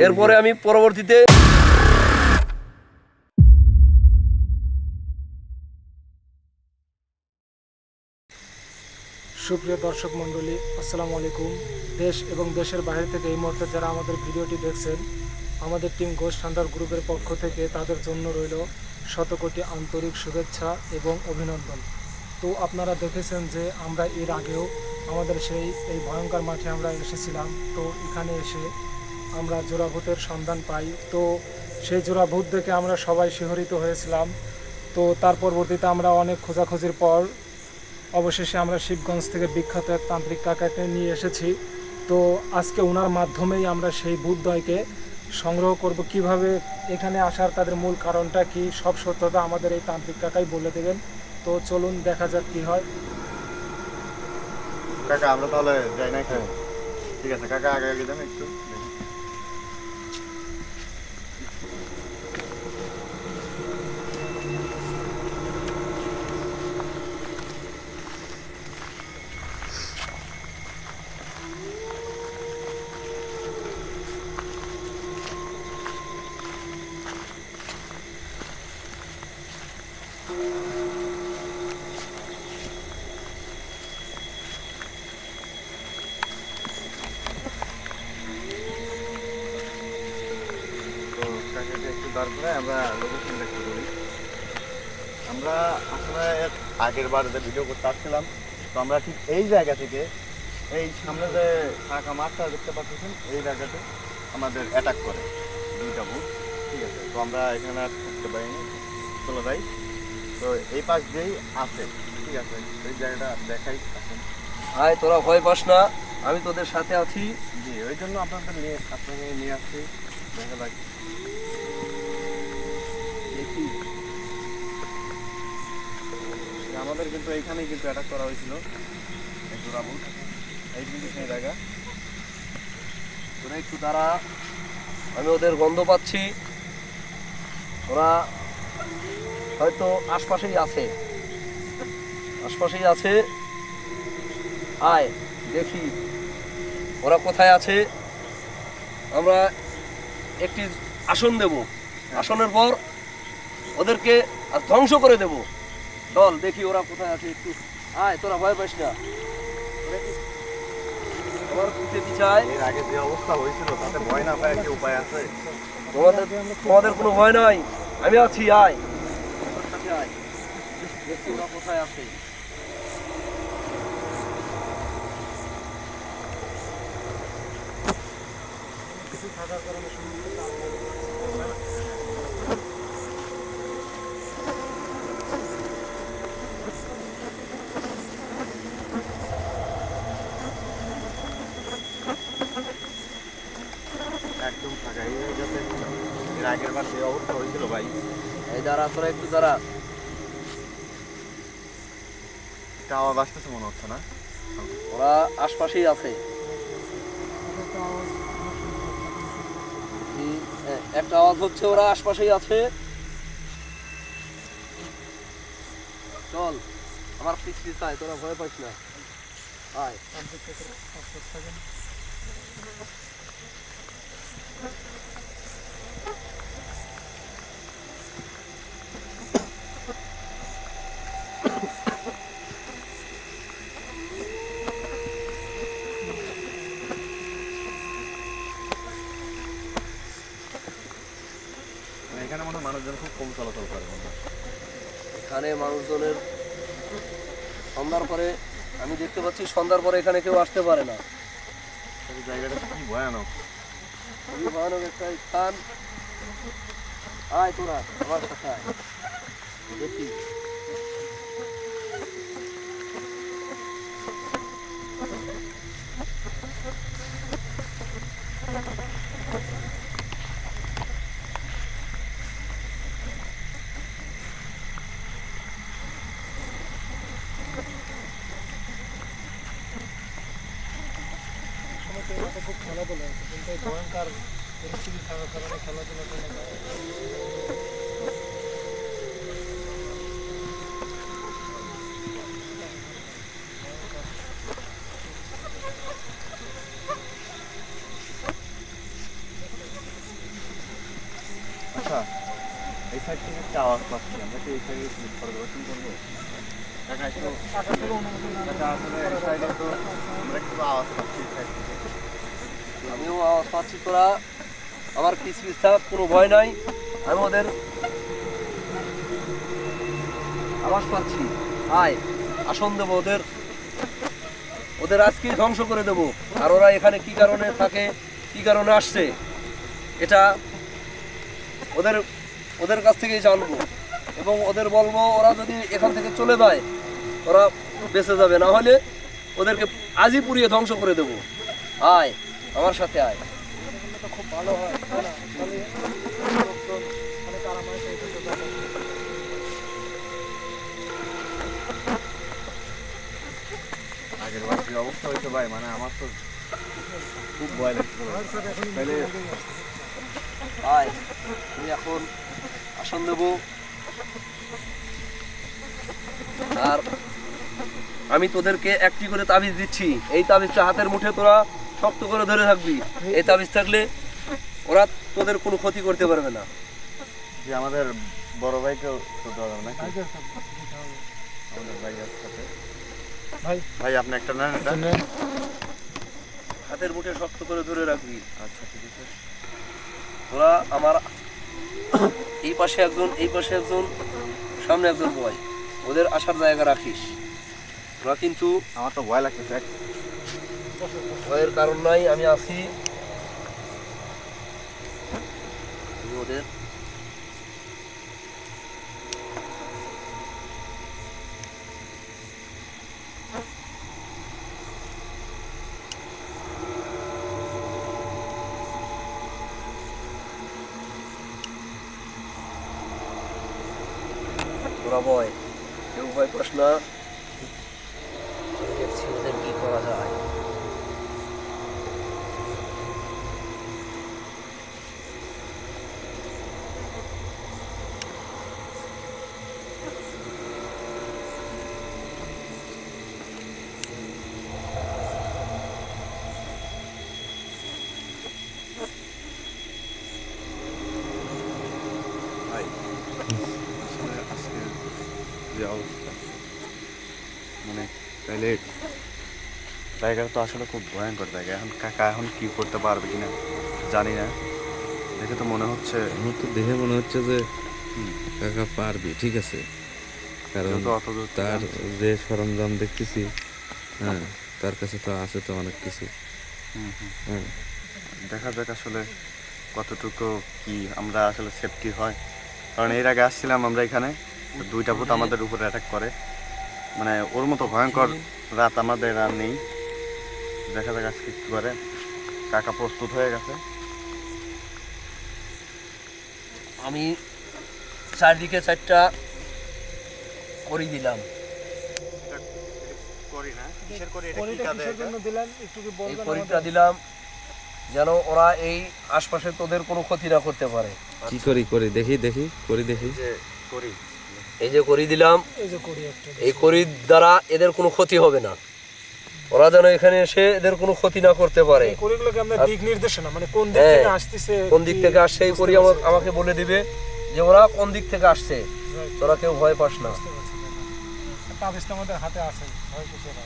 এরপরে আমি পরবর্তীতে সুপ্রিয় দর্শক মণ্ডলী, আসসালামু আলাইকুম। দেশ এবং দেশের বাইরে থেকে এই মুহূর্তে যারা আমাদের ভিডিওটি দেখছেন, আমাদের টিম ঘোষ ঠান্ডার গ্রুপের পক্ষ থেকে তাদের জন্য রইল শতকোটি আন্তরিক শুভেচ্ছা এবং অভিনন্দন। তো আপনারা দেখেছেন যে আমরা এর আগেও আমাদের এই ভয়ঙ্কর মাঠে আমরা এসেছিলাম। তো এখানে এসে আমরা জোড়া ভূতের সন্ধান পাই। তো সেই জোড়া ভূত দেখে আমরা সবাই শিহরিত হয়েছিলাম। তো তার পরবর্তীতে আমরা অনেক খোঁজাখুঁজির পর অবশেষে আমরা শিবগঞ্জ থেকে বিখ্যাত এক তান্ত্রিক কাকাকে নিয়ে এসেছি। তো আজকে ওনার মাধ্যমেই আমরা সেই ভূতদ্বয়কে সংগ্রহ করব। কিভাবে এখানে আসার তাদের মূল কারণটা কি, সব সত্যতা আমাদের এই তান্ত্রিক কাকাই বলে দেবেন। তো চলুন দেখা যাক কি হয়। কাকা আমরা তাহলে যাই না এখানে? ঠিক আছে কাকা, আগে আগে যান একটু। তারপরে আমরা লোকেশন দেখতে করি। আমরা আসলে আগের বার যে ভিডিও করতে আসছিলাম, তো আমরা ঠিক এই জায়গা থেকে এই সামনে যে ফাঁকা মাঠটা দেখতে পাচ্ছেন, এই জায়গাতে আমাদের অ্যাটাক করে দুইটা ভূত। ঠিক আছে, তো আমরা এখানে আর থাকতে পারিনি, চলে যাই। তো এই পাশ দিয়েই আছে। ঠিক আছে, এই জায়গাটা দেখাই আসেন। আয়, তোরা ভয় পাস না, আমি তোদের সাথে আছি। জি, ওই জন্য আপনাকে নিয়ে আসছি। দেখা যাক। দেখি আমাদের কিন্তু এইখানেই কিন্তু অ্যাটাক করা হয়েছিল, এই জোড়া ভূত। এই কিন্তু সেই জায়গা। তোরা একটু দাঁড়া, আমি ওদের গন্ধ পাচ্ছি। ওরা হয়তো আশপাশেই আছে, আশপাশেই আছে। আয় দেখি ওরা কোথায় আছে। আমরা একটি আসন দেব, আসনের পর ওদেরকে ধ্বংস করে দেব। চল দেখি ওরা কোথায় আছে। একটু আয়, তোরা ভয় পাস না। আমার পিছে পিছায়। এর আগে যে অবস্থা হয়েছিল তাতে ভয় না পায় কি উপায় আছে? তোমাদের কোনো ভয় নাই, আমি আছি। আয় আমার সাথে আয়, দেখি ওরা কোথায় আছে। কিছু থাকার কারণে একদম ফাঁকা এই জায়গাতে। এর আগের বার যে অবস্থা হয়েছিল ভাই। এই দাঁড়া, তোরা একটু দাঁড়া। এটা আওয়াজ আসতেছে মনে হচ্ছে না? ওরা আশপাশেই আছে। একটা আওয়াজ হচ্ছে, ওরা আশপাশেই আছে। চল আমার পিছলি চাই, তোরা ভয় পাইস না। আয় এখানে মনে হয় মানুষজন খুব কম চলাচল করে মনে হয়। এখানে মানুষজনের সন্ধ্যার পরে, আমি দেখতে পাচ্ছি সন্ধ্যার পরে এখানে কেউ আসতে পারে না। এই জায়গাটা কি ভয়ানক। খুবই ভয়ানক একটা স্থান। আয় তোরা আমার সাথে আয়, দেখি। খুব খেলাধুলা আছে, কিন্তু এই ভয়ঙ্কর পরিস্থিতি থাকার কারণে খেলাধুলা করা যায়। চাচা এই সাইড থেকে একটা আওয়াজ পাচ্ছি, আমরা কি এই সাইডে পরিদর্শন করবো? কাকা একটু কাকা আসলে এই সাইডে তো আমরা একটু আওয়াজ পাচ্ছি এই সাইড থেকে। আমিও আওয়াজ পাচ্ছি, তোরা আমার পিছ পিছ থাক, কোনো ভয় নাই। আমি ওদের আওয়াজ পাচ্ছি, আয় আসন দেবো ওদের, ওদের আজকেই ধ্বংস করে দেবো। আর ওরা এখানে কি কারণে থাকে, কি কারণে আসছে, এটা ওদের ওদের কাছ থেকেই জানবো এবং ওদের বলবো ওরা যদি এখান থেকে চলে যায় ওরা বেঁচে যাবে, না হলে ওদেরকে আজই পুড়িয়ে ধ্বংস করে দেবো। আয় আমার সাথে আয়। তো খুব ভালো হয়, তাই না? তাহলে লোকজন অনেক আরামায়েশে এখানে যাবে। আগের বার কি অবস্থা হয়েছে ভাই, মানে আমার তো খুব ভয় লাগছে ভাই। আর স্যার এখন তাহলে আয় তুমি এখন আসন দেব। আর আমি তোদেরকে একটি করে তাবিজ দিচ্ছি, এই তাবিজটা হাতের মুঠে তোরা শক্ত করে ধরে থাকবি। এই তাবিজ থাকলে ওরা তোদের কোনো ক্ষতি করতে পারবে না। যে আমাদের বড় ভাইকেও তো ধরো নাকি, আমাদের ভাইয়ের সাথে। ভাই ভাই আপনি একটা নেন এটা। হাতের মুঠে শক্ত করে ধরে রাখবি। আচ্ছা ঠিক আছে। তোরা আমার এই পাশে একজন, এই পাশে একজন, সামনে একজন বয়, ওদের আসার জায়গা রাখিস। ওরা কিন্তু আমার তো ভয় লাগতেছে। ভয়ের কারণ নাই, আমি আছি। আমি ওদের তোরা ভয়, কেউ ভয় পাস না। দেখছি ওদের কি করা যায়। ভাই আসলে আজকে যে অবস্থা, মানে তাইলে জায়গাটা তো আসলে খুব ভয়ঙ্কর জায়গা। এখন কাকা এখন কি করতে পারবে কিনা জানি না, দেখে তো মনে হচ্ছে আমার তো দেখে মনে হচ্ছে যে কাকা পারবি, ঠিক আছে, কারণ যেহেতু অত দূর থেকে তার আনছে। যে সরঞ্জাম দেখতেছি, হ্যাঁ তার কাছে তো আছে তো অনেক কিছু। হ্যাঁ দেখা যাক আসলে কতটুকু কি আমরা আসলে সেফটি হয়। কারণ এর আগে আসছিলাম আমরা এখানে, তো দুইটা ভূত আমাদের উপরে অ্যাটাক করে, মানে ওর মতো ভয়ঙ্কর রাত আমাদের আর নেই। দেখা যাক আজকে কি করে। কাকা প্রস্তুত হয়ে গেছে। আমি চারদিকে চারটা করি দিলাম। করি না, কিসের করি, পরিটা কিসের জন্য দিলেন একটু কি এই বলবেন করিটা আমাদের? দিলাম যেন ওরা এই আশপাশে তোদের কোনো ক্ষতি না করতে পারে। কি করি করি দেখি দেখি করি দেখি। যে করি, এই যে করি দিলাম, এই যে করি একটা এই করির দ্বারা এদের কোনো ক্ষতি হবে না। ওরা যেন এখানে এসে এদের কোনো ক্ষতি না করতে পারে। এই করিগুলোকে আমরা দিক নির্দেশনা, মানে কোন দিক হ্যাঁ, থেকে আসতেছে, কোন দিক থেকে আসছে এই করি আমাকে বলে দিবে যে ওরা কোন দিক থেকে আসছে। তোরা কেউ ভয় পাস না। তাবিজটা আমাদের হাতে আছে, ভয় কিছু না।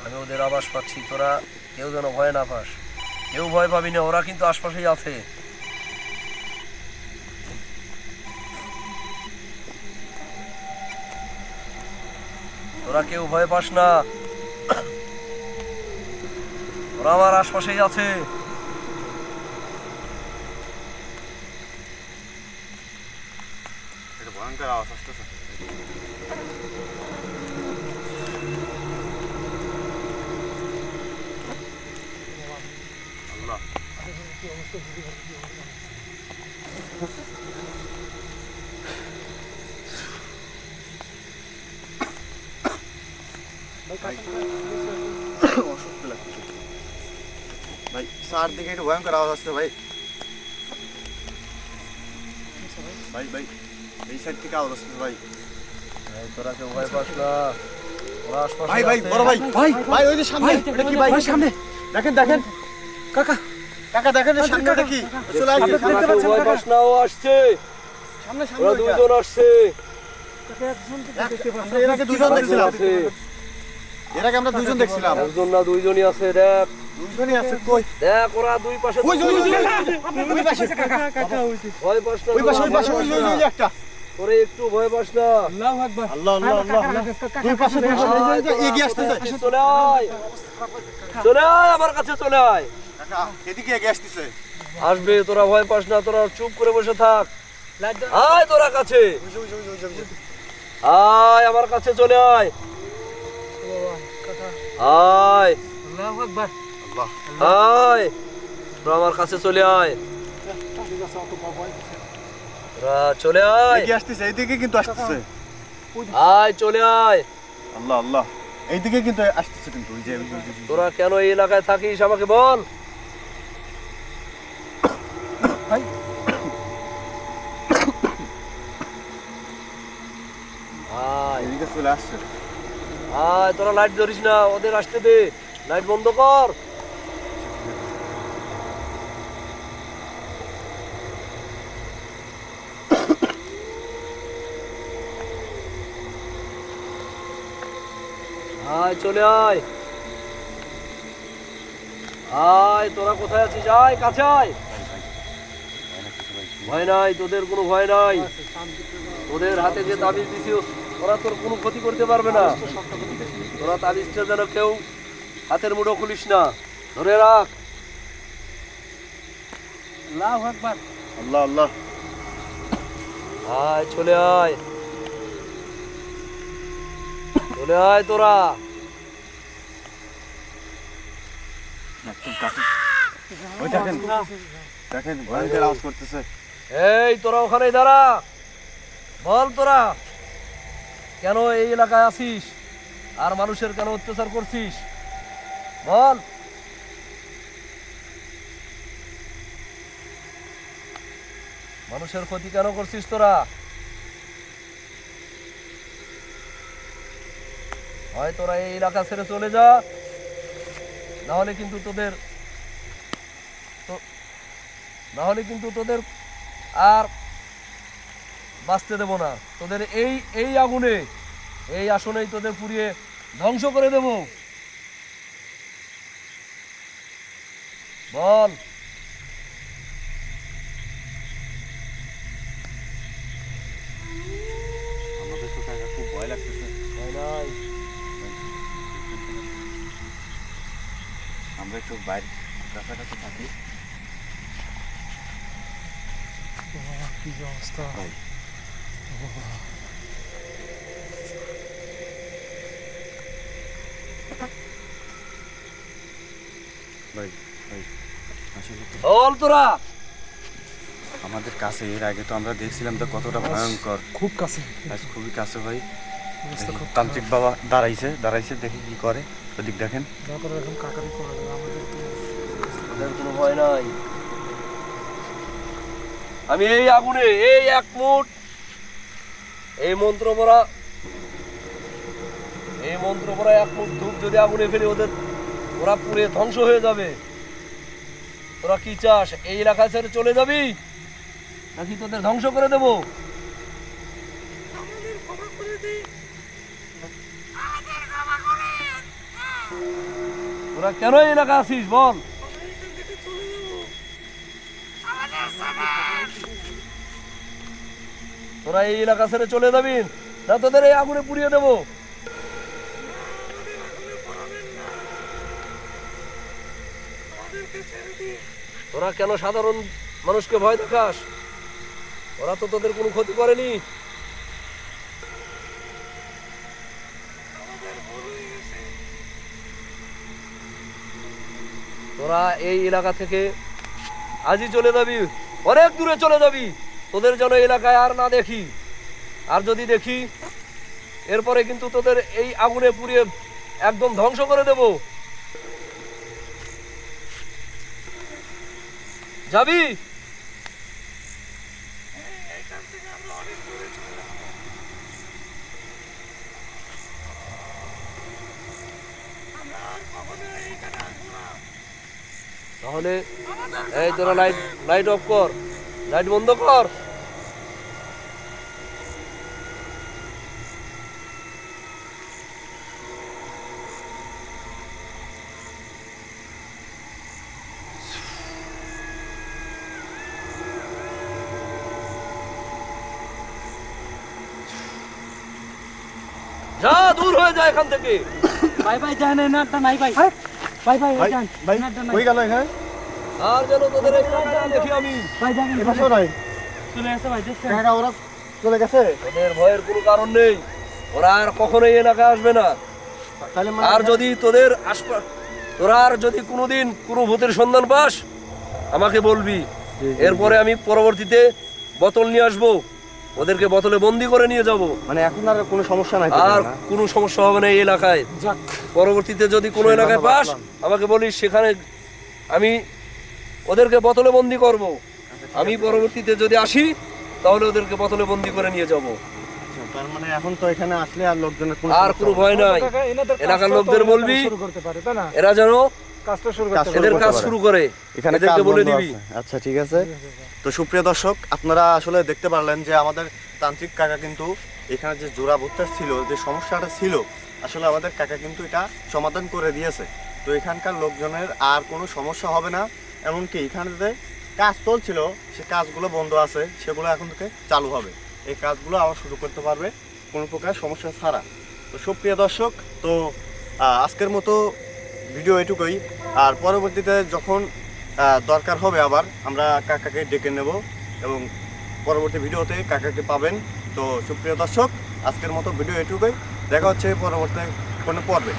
আমি ওদের আভাস পাচ্ছি, তোরা কেউ যেন ভয় না পাস। কেউ ভয় পাবি না, ওরা কিন্তু আশপাশেই আছে। তোরা কেউ ভয় পাস না, ওরা আমার আশপাশেই আছে। এটা ভয়ঙ্কর আওয়াজ আসতেছে। আল্লাহ, অসুস্থ লাগছে ভাই। চারদিকে একটু ভয়ঙ্কর আওয়াজ আসছে ভাই। ভাই ভাই এই সাইড থেকে আওয়াজ আসছে ভাই। এই তোরা কেউ ভয় পাস না, ওরা আশপাশে ভাই ভাই আছে। বড় ভাই ভাই ভাই ওই যে সামনে এটা কি ভাই সামনে দেখেন দেখেন কাকা কাকা দেখেন এই সামনে এটা কি চলে আসছে তোরা কেউ ভয় পাস না, ও আসছে, সামনে সামনে ওরা ওইটা। দুইজন আসছে। আমরা এর আগে দুজন দেখছিলাম আছে। এর আগে আমরা দুজন দেখছিলাম একজন না দুইজনই আছে, দেখ দুজনই আছে কই দেখ ওরা দুই পাশে ওই যে, ওই যে, ওই পাশে ভয় পাস না, ওই পাশে ওই পাশে ওই যে, ওই যে একটা তোরে একটু ভয় পাস না। আল্লাহু আকবার। আল্লাহ আল্লাহ আল্লাহ দুই পাশে দুই পাশে, এই যে, এগিয়ে আসতেছে চলে আয়, চলে আয় আমার কাছে চলে আয়। কাকা এদিকে এগিয়ে আসতেছে আসবে, তোরা ভয় পাস না, তোরা চুপ করে বসে থাক। আয় তোরা কাছে, ওই যে, ওই যে, ওই যে, ওই যে, ওই যে। আয় আমার কাছে চলে আয়, আয় আল্লাহু আকবার। আল্লাহ আয়, তোরা আমার কাছে চলে আয়, তোরা চলে আয়, এগিয়ে আসতেছে এইদিকে কিন্তু আসতেছে আয় চলে আয়। আল্লাহ আল্লাহ এইদিকে কিন্তু আসতেছে কিন্তু ওই যে, ওই যে, ওই যে। তোরা কেন এই এলাকায় থাকিস আমাকে বল। আয় এদিকে চলে আসছে আয়, তোরা লাইট ধরিস না, ওদের আসতে দে, লাইট বন্ধ কর। আয় চলে আয়, আয় তোরা কোথায় আছিস, আয় কাছে আয়। ভয় নাই, তোদের কোনো ভয় নাই, তোদের হাতে যে তাবিজ দিছি ওরা তোর কোনো ক্ষতি করতে পারবে না। তোরা তাবিজটা যেন কেউ হাতের মুঠো খুলিস না, ধরে রাখ। আল্লাহু আকবার। আল্লাহ আল্লাহ আয় চলে আয়, চলে আয় তোরা। একদম কাছে ওই দেখেন দেখেন ভয়ঙ্কর আওয়াজ করতেছে এই তোরা ওখানেই দাঁড়া, বল তোরা কেন এই এলাকায় আছিস আর মানুষের কেন অত্যাচার করছিস, বল। মানুষের ক্ষতি কেন করছিস তোরা? হয় তোরা এই এলাকা ছেড়ে চলে যা, নাহলে কিন্তু তোদের আর বাঁচতে দেব না। তোদের এই আগুনে, এই আসনেই তোদের পুড়িয়ে ধ্বংস করে দেব, বল। আমাদের তো কাকা খুব ভয় লাগতেছে ভয় নাই, আমরা একটু বাইরে কাছাকাছি থাকি কি যে অবস্থা। ভাই ভাই আসলে তো বল তোরা। আমাদের কাছে এর আগে তো আমরা দেখছিলাম তো কতটা ভয়ঙ্কর খুব কাছে আজ খুবই কাছে ভাই অবস্থা খুব তান্ত্রিক বাবা দাঁড়াইছে দেখি কি করে ওদিক দেখেন দয়া করে এখন কাকারি করা যাবে আমাদের তো। তোদের কোনো ভয় নাই। আমি এই আগুনে এই এক মুঠ এই মন্ত্র পড়া এক মুঠ ধূপ যদি আগুনে ফেলি ওরা পুড়ে ধ্বংস হয়ে যাবে। তোরা কি চাস, এই এলাকা ছেড়ে চলে যাবি নাকি তোদের ধ্বংস করে দেব? তোরা কেন এই এলাকা আছিস বল। তোরা এই এলাকা ছেড়ে চলে যাবি না তোদের এই আগুনে পুড়িয়ে দেব? তোরা কেন সাধারণ মানুষকে ভয় দেখাস? ওরা তো তোদের কোনো ক্ষতি করেনি। তোরা এই এলাকা থেকে আজই চলে যাবি, অনেক দূরে চলে যাবি, তোদের যেন এলাকায় আর না দেখি। আর যদি দেখি এরপরে কিন্তু তোদের এই আগুনে পুড়িয়ে একদম ধ্বংস করে দেব। যাবি? তাহলে এই তোরা লাইট লাইট অফ কর, লাইট বন্ধ কর। যা দূর হয়ে যায় এখান থেকে। ভাই ভাই যান এনারটা নাই ভাই। ভাই ভাই ভাই যান ভাই এনারটা নাই। কই গেল এখানে? আর যেন তোদের এই জায়গায় না দেখি আমি। ভাই যান এ পাশেও নাই। চলে আসে ভাই দেখছেন। কাকা ওরা চলে গেছে? তোদের ভয়ের কোনো কারণ নেই, ওরা আর কখনোই এলাকায় আসবে না। তাহলে আর যদি তোদের আশপাশ, তোরা আর যদি কোনোদিন কোনো ভূতের সন্ধান পাস আমাকে বলবি, এরপরে আমি পরবর্তীতে বোতল নিয়ে আসবো, ওদেরকে বোতলে বন্দি করে নিয়ে যাব। মানে এখন আর কোনো সমস্যা নাই তো আর না? কোনো সমস্যা হবে না এই এলাকায়। যাক পরবর্তীতে যদি কোনো এলাকায় পাস আমাকে বলিস, সেখানে আমি ওদেরকে বোতলে বন্দি করব। আমি পরবর্তীতে যদি আসি তাহলে ওদেরকে বোতলে বন্দি করে নিয়ে যাব। তার মানে এখন তো এখানে আসলে আর লোকজনের কোনো আর কোনো ভয় নাই। কাকা এনাদের এলাকার কাজটা লোকদের তো বলবি শুরু করতে পারে তাই না? এরা যেন কাজটা শুরু কাজ করতে শুরু পারে। এদের কাজ করতে শুরু করে, এখানে এদেরকে কাজ বলে বন্ধ দিবি। আছে। আচ্ছা ঠিক আছে। তো সুপ্রিয় দর্শক, আপনারা আসলে দেখতে পারলেন যে আমাদের তান্ত্রিক কাকা কিন্তু এখানে যে জোড়া ভূতটা ছিল, যে সমস্যাটা ছিল, আসলে আমাদের কাকা কিন্তু এটা সমাধান করে দিয়েছে। তো এখানকার লোকজনের আর কোনো সমস্যা হবে না। এমনকি এখানে যে কাজ চলছিল সে কাজগুলো বন্ধ আছে, সেগুলো এখন থেকে চালু হবে। এই কাজগুলো আবার শুরু করতে পারবে কোনো প্রকার সমস্যা ছাড়া। তো সুপ্রিয় দর্শক, তো আজকের মতো ভিডিও এটুকুই। আর পরবর্তীতে যখন দরকার হবে আবার আমরা কাকাকে ডেকে নেব এবং পরবর্তী ভিডিওতে কাকাকে পাবেন। তো সুপ্রিয় দর্শক, আজকের মতো ভিডিও এটুকুই। দেখা হচ্ছে পরবর্তী কোনো পর্বে।